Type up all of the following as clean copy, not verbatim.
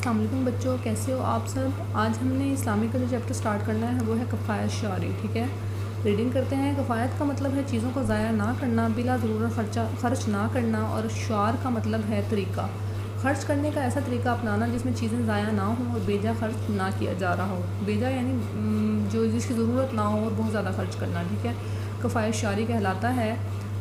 السلام علیکم بچوں، کیسے ہو آپ سب؟ آج ہم نے اسلامی کا جو چیپٹر سٹارٹ کرنا ہے وہ ہے کفایت شعری. ٹھیک ہے، ریڈنگ کرتے ہیں. کفایت کا مطلب ہے چیزوں کو ضائع نہ کرنا، بلا ضرورت خرچ نہ کرنا، اور شعار کا مطلب ہے طریقہ، خرچ کرنے کا ایسا طریقہ اپنانا جس میں چیزیں ضائع نہ ہوں اور بیجا خرچ نہ کیا جا رہا ہو. بیجا یعنی جو جس کی ضرورت نہ ہو اور بہت زیادہ خرچ کرنا. ٹھیک ہے، کفایت شعری کہلاتا ہے.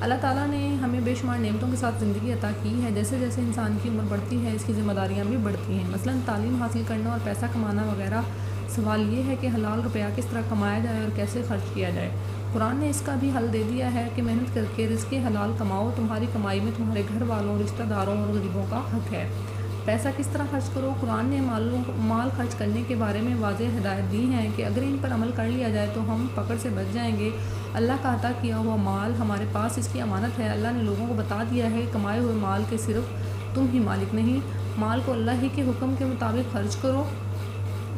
اللہ تعالیٰ نے ہمیں بے شمار نعمتوں کے ساتھ زندگی عطا کی ہے. جیسے جیسے انسان کی عمر بڑھتی ہے اس کی ذمہ داریاں بھی بڑھتی ہیں. مثلاً تعلیم حاصل کرنا اور پیسہ کمانا وغیرہ. سوال یہ ہے کہ حلال روپیہ کس طرح کمایا جائے اور کیسے خرچ کیا جائے. قرآن نے اس کا بھی حل دے دیا ہے کہ محنت کر کے رزق حلال کماؤ، تمہاری کمائی میں تمہارے گھر والوں، رشتہ داروں اور غریبوں کا حق ہے. پیسہ کس طرح خرچ کرو. قرآن نے مال خرچ کرنے کے بارے میں واضح ہدایت دی ہیں کہ اگر ان پر عمل کر لیا جائے تو ہم پکڑ سے بچ جائیں گے. اللہ کا عطا کیا ہوا مال ہمارے پاس اس کی امانت ہے. اللہ نے لوگوں کو بتا دیا ہے کمائے ہوئے مال کے صرف تم ہی مالک نہیں. مال کو اللہ ہی کے حکم کے مطابق خرچ کرو.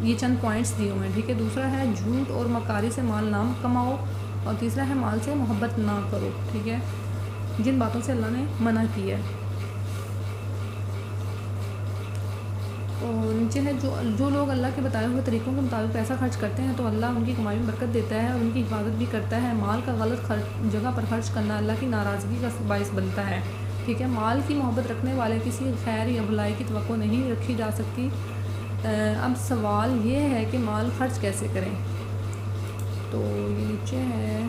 یہ چند پوائنٹس دیے ہوئے ہیں. ٹھیک ہے، دوسرا ہے جھوٹ اور مکاری سے مال نہ کماؤ، اور تیسرا ہے مال سے محبت نہ کرو. ٹھیک ہے، جن باتوں سے اللہ نے منع کی ہے. اور نیچے ہے جو لوگ اللہ کے بتائے ہوئے طریقوں کے مطابق پیسہ خرچ کرتے ہیں تو اللہ ان کی کمائی میں برکت دیتا ہے اور ان کی حفاظت بھی کرتا ہے. مال کا غلط جگہ پر خرچ کرنا اللہ کی ناراضگی کا باعث بنتا ہے. ٹھیک ہے، مال کی محبت رکھنے والے کسی خیر یا بھلائی کی توقع نہیں رکھی جا سکتی. اب سوال یہ ہے کہ مال خرچ کیسے کریں. تو یہ نیچے ہے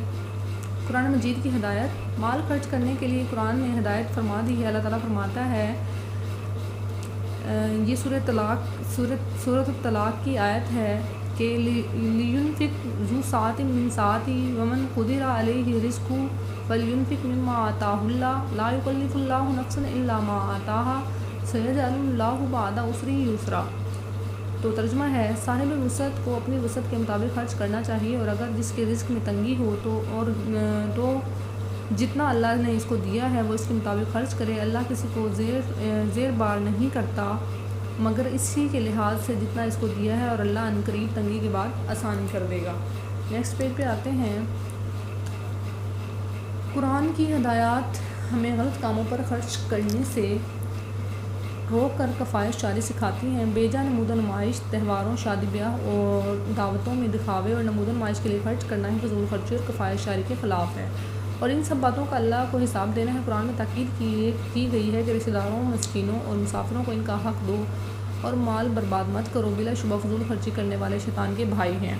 قرآن مجید کی ہدایت. مال خرچ کرنے کے لیے قرآن نے ہدایت فرما دی ہے. اللہ تعالیٰ فرماتا ہے، یہ سورۃ الطلاق کی آیت ہے کہ لِيُنْفِقْ ذُو سَعَةٍ مِّن سَعَتِهِ وَمَنْ قُدِرَ عَلَيْهِ رِزْقُهُ فَلْيُنْفِقْ مِمَّا آتَاهُ اللَّهُ لَا يُكَلِّفُ اللَّهُ نَفْسًا إِلَّا مَا آتَاهَا سَيَجْعَلُ اللَّهُ بَعْدَ عُسْرٍ يُسْرًا. تو ترجمہ ہے، صاحب وسعت کو اپنی وسعت کے مطابق خرچ کرنا چاہیے، اور اگر جس کے رزق میں تنگی ہو تو جتنا اللہ نے اس کو دیا ہے وہ اس کے مطابق خرچ کرے. اللہ کسی کو زیر بار نہیں کرتا مگر اسی کے لحاظ سے جتنا اس کو دیا ہے، اور اللہ عنقریب تنگی کے بعد آسانی کر دے گا. نیکسٹ پیج پہ آتے ہیں. قرآن کی ہدایات ہمیں غلط کاموں پر خرچ کرنے سے روک کر کفایت شعری سکھاتی ہیں. بیجا نمود و نمائش، تہواروں، شادی بیاہ اور دعوتوں میں دکھاوے اور نمود و نمائش کے لیے خرچ کرنا ہی فضول خرچی اور کفایت شعری کے خلاف ہے، اور ان سب باتوں کا اللہ کو حساب دینا ہے. قرآن میں تاکید کی گئی ہے کہ رشتہ داروں، مسکینوں اور مسافروں کو ان کا حق دو اور مال برباد مت کرو. بلا شبہ فضول خرچی کرنے والے شیطان کے بھائی ہیں.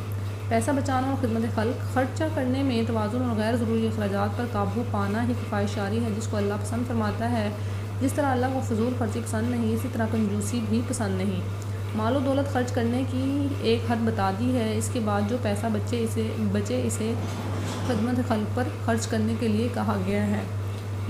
پیسہ بچانا اور خدمت خلق، خرچہ کرنے میں توازن اور غیر ضروری اخراجات پر قابو پانا ہی کفایت شعری ہے جس کو اللہ پسند فرماتا ہے. جس طرح اللہ کو فضول خرچی پسند نہیں، اسی طرح کنجوسی بھی پسند نہیں. مال و دولت خرچ کرنے کی ایک حد بتا دی ہے، اس کے بعد جو پیسہ بچے اسے خدمت خلق پر خرچ کرنے کے لیے کہا گیا ہے.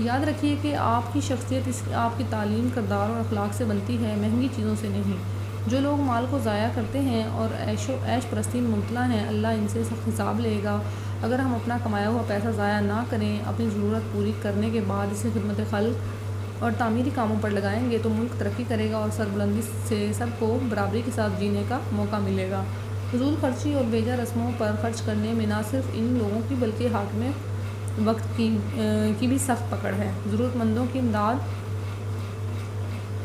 یاد رکھیے کہ آپ کی شخصیت آپ کی تعلیم، کردار اور اخلاق سے بنتی ہے، مہنگی چیزوں سے نہیں. جو لوگ مال کو ضائع کرتے ہیں اور عیش پرستی میں مبتلا ہیں، اللہ ان سے سخت حساب لے گا. اگر ہم اپنا کمایا ہوا پیسہ ضائع نہ کریں، اپنی ضرورت پوری کرنے کے بعد اسے خدمت خلق اور تعمیری کاموں پر لگائیں گے تو ملک ترقی کرے گا اور سربلندی سے سب کو برابری کے ساتھ جینے کا موقع ملے گا. فضول خرچی اور بیجا رسموں پر خرچ کرنے میں نہ صرف ان لوگوں کی بلکہ حاکم وقت کی بھی سخت پکڑ ہے. ضرورت مندوں کی امداد.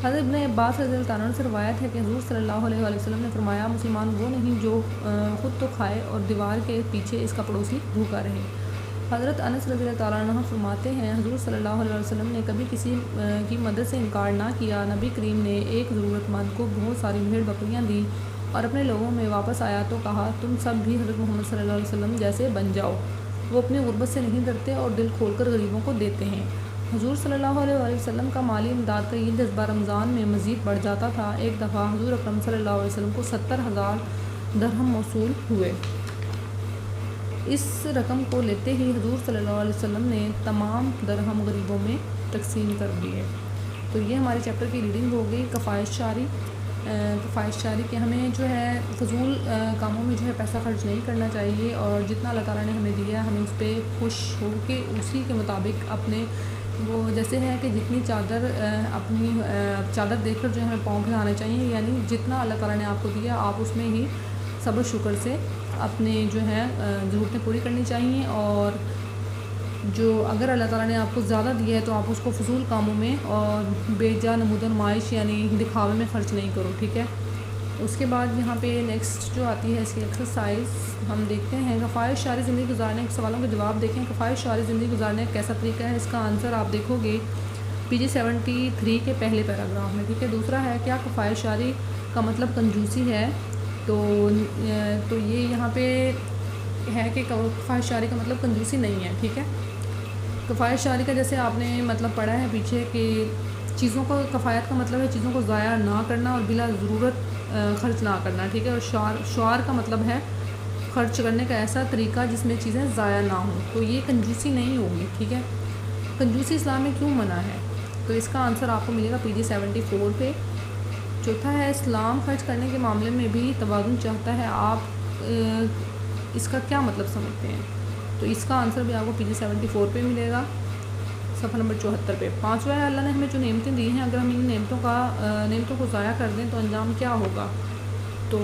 حضرت ابن عباس رضی اللہ عنہ سے روایت ہے کہ حضور صلی اللہ علیہ وآلہ وسلم نے فرمایا، مسلمان وہ نہیں جو خود تو کھائے اور دیوار کے پیچھے اس کا پڑوسی بھوکا رہے. حضرت انس رضی اللہ عنہ فرماتے ہیں، حضور صلی اللہ علیہ وسلم نے کبھی کسی کی مدد سے انکار نہ کیا. نبی کریم نے ایک ضرورت مند کو بہت ساری بھیڑ بکریاں دی اور اپنے لوگوں میں واپس آیا تو کہا، تم سب بھی حضرت محمد صلی اللہ علیہ وسلم جیسے بن جاؤ. وہ اپنی غربت سے نہیں ڈرتے اور دل کھول کر غریبوں کو دیتے ہیں. حضور صلی اللہ علیہ وآلہ وسلم کا مالی امداد کا یہ جذبہ رمضان میں مزید بڑھ جاتا تھا. ایک دفعہ حضور اکرم صلی اللہ علیہ وسلم کو 70,000 درہم موصول ہوئے. اس رقم کو لیتے ہی حضور صلی اللہ علیہ وسلم نے تمام درہم غریبوں میں تقسیم کر دیے. تو یہ ہمارے چیپٹر کی ریڈنگ ہو گئی. کفایت شعری کہ ہمیں جو ہے فضول کاموں میں جو ہے پیسہ خرچ نہیں کرنا چاہیے، اور جتنا اللہ تعالیٰ نے ہمیں دیا ہے ہمیں اس پہ خوش ہو کے اسی کے مطابق اپنے وہ جیسے ہے کہ جتنی اپنی چادر دیکھ کر جو ہے ہمیں پاؤں پھیلانے چاہیے. یعنی جتنا اللہ تعالیٰ نے آپ کو دیا آپ اس میں ہی صبر شکر سے اپنے جو ہے ضرورتیں پوری کرنی چاہیے، اور جو اگر اللہ تعالیٰ نے آپ کو زیادہ دیا ہے تو آپ اس کو فضول کاموں میں اور بے جا نمود و نمائش یعنی دکھاوے میں خرچ نہیں کرو. ٹھیک ہے. اس کے بعد یہاں پہ نیکسٹ جو آتی ہے اس کی ایکسرسائز ہم دیکھتے ہیں، کفایت شعری زندگی گزارنے کے سوالوں کے جواب دیکھیں۔ کفایت شعری زندگی گزارنے کا کیسا طریقہ ہے؟ اس کا آنسر آپ دیکھو گے PG 73 کے پہلے پیراگراف میں، ٹھیک ہے۔ دوسرا ہے کیا کفایت شعری کا مطلب کنجوسی ہے؟ تو یہ یہاں پہ ہے کہ کفایت شعری کا مطلب کنجوسی نہیں ہے، ٹھیک ہے۔ کفایت شعری کا جیسے آپ نے مطلب پڑھا ہے پیچھے کہ چیزوں کو، کفایت کا مطلب ہے چیزوں کو ضائع نہ کرنا اور بلا ضرورت خرچ نہ کرنا، ٹھیک ہے۔ اور شعار کا مطلب ہے خرچ کرنے کا ایسا طریقہ جس میں چیزیں ضائع نہ ہوں، تو یہ کنجوسی نہیں ہوگی، ٹھیک ہے۔ کنجوسی اسلام میں کیوں منع ہے؟ تو اس کا آنسر آپ کو ملے گا PG 74 پہ۔ چوتھا ہے اسلام خرچ کرنے کے معاملے میں بھی توازن چاہتا ہے، آپ اس کا کیا مطلب سمجھتے ہیں؟ تو اس کا آنسر بھی آپ کو PG 74 پہ ملے گا، صفحہ نمبر 74 پہ۔ پانچواں ہے اللہ نے ہمیں جو نعمتیں دی ہیں اگر ہم ان نعمتوں کو ضائع کر دیں تو انجام کیا ہوگا؟ تو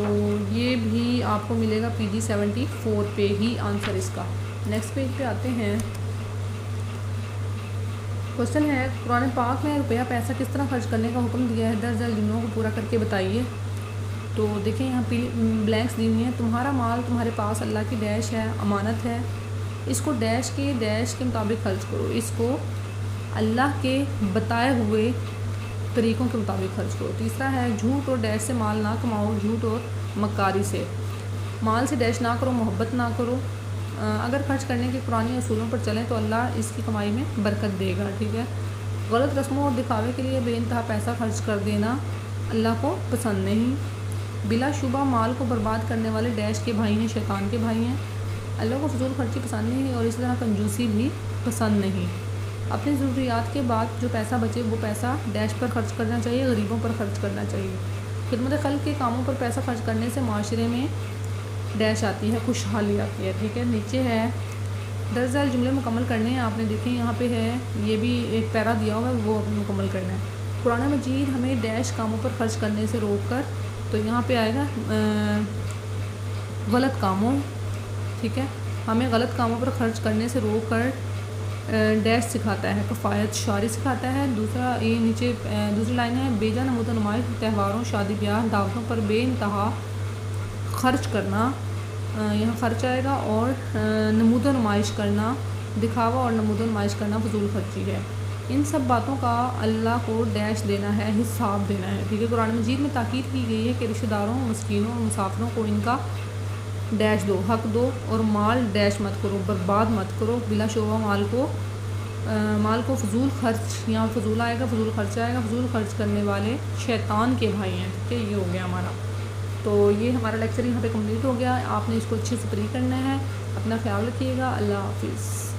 یہ بھی آپ کو ملے گا PG 74 پہ ہی آنسر اس کا۔ نیکسٹ پیج پہ آتے ہیں۔ کوشچن ہے قرآن پاک میں روپیہ پیسہ کس طرح خرچ کرنے کا حکم دیا ہے؟ درج ذیل جملوں کو پورا کر کے بتائیے۔ تو دیکھیں یہاں پہ بلینکس دی ہوئی ہیں۔ تمہارا مال تمہارے پاس اللہ کی ڈیش ہے، امانت ہے، اس کو ڈیش کے مطابق خرچ کرو، اس کو اللہ کے بتائے ہوئے طریقوں کے مطابق خرچ کرو۔ تیسرا ہے جھوٹ اور ڈیش سے مال نہ کماؤ، جھوٹ اور مکاری سے مال سے ڈیش نہ کرو، محبت نہ کرو۔ اگر خرچ کرنے کے قرآنی اصولوں پر چلیں تو اللہ اس کی کمائی میں برکت دے گا، ٹھیک ہے۔ غلط رسموں اور دکھاوے کے لیے بے انتہا پیسہ خرچ کر دینا اللہ کو پسند نہیں۔ بلا شبہ مال کو برباد کرنے والے ڈیش کے بھائی ہیں، شیطان کے بھائی ہیں۔ اللہ کو فضول خرچی پسند نہیں اور اس طرح کنجوسی بھی پسند نہیں۔ اپنی ضروریات کے بعد جو پیسہ بچے وہ پیسہ ڈیش پر خرچ کرنا چاہیے، غریبوں پر خرچ کرنا چاہیے۔ خدمت خلق کے کاموں پر پیسہ خرچ کرنے سے معاشرے میں ڈیش آتی ہے، خوشحالی آتی ہے، ٹھیک ہے۔ نیچے ہے درج ذیل جملے مکمل کرنے ہیں، آپ نے دیکھیں یہاں پہ ہے، یہ بھی ایک پیرا دیا ہوگا وہ مکمل کرنا ہے۔ قرآن مجید ہمیں ڈیش کاموں پر خرچ کرنے سے روک کر، تو یہاں پہ آئے گا غلط کاموں، ٹھیک ہے، ہمیں غلط کاموں پر خرچ کرنے سے روک کر ڈیش سکھاتا ہے، کفایت شعری سکھاتا ہے۔ دوسرا یہ نیچے دوسری لائن ہے بے جا نمود و نمائش، تہواروں، شادی بیاہ، دعوتوں پر بے انتہا خرچ کرنا، یہاں خرچ آئے گا، اور نمود و نمائش کرنا، دکھاوا اور نمود و نمائش کرنا فضول خرچی ہے۔ ان سب باتوں کا اللہ کو ڈیش دینا ہے، حساب دینا ہے، ٹھیک ہے۔ قرآن مجید میں تاکید کی گئی ہے کہ رشتہ داروں، مسکینوں اور مسافروں کو ان کا ڈیش دو، حق دو، اور مال ڈیش مت کرو، برباد مت کرو، بلا شبہ مال کو فضول خرچ، یہاں فضول آئے گا، فضول خرچ آئے گا، فضول خرچ کرنے والے شیطان کے بھائی ہیں، ٹھیک ہے۔ یہ ہو گیا ہمارا، تو یہ ہمارا لیکچر یہاں پہ کمپلیٹ ہو گیا۔ آپ نے اس کو اچھے سے پری کرنا ہے۔ اپنا خیال رکھیے گا، اللہ حافظ۔